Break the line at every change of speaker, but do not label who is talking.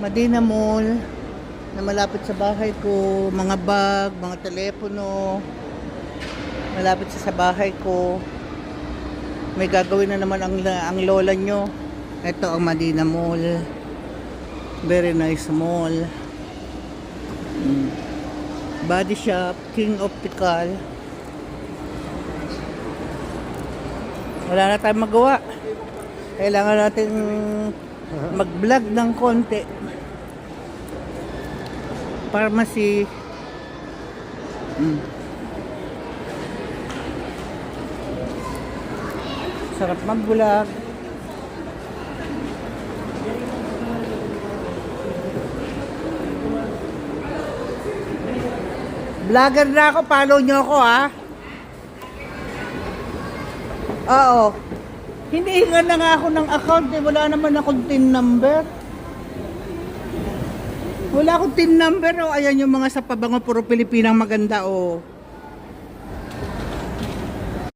Medina Mall na malapit sa bahay ko, mga bag, mga telepono, malapit sa bahay ko. May gagawin na naman ang lola nyo. Ito ang Medina Mall. Very nice mall. Body Shop, King Optical. Wala na tayong magawa. Kailangan natin mag-vlog ng konti. Pharmacy. Sarap mag-vlog. Vlogger na ako, follow nyo ako ha. Oo. Hindi nga na nga ako ng account eh. Wala naman akong TIN number. Wala akong TIN number oh. Ayan yung mga sa pabango, puro Pilipinang maganda oh.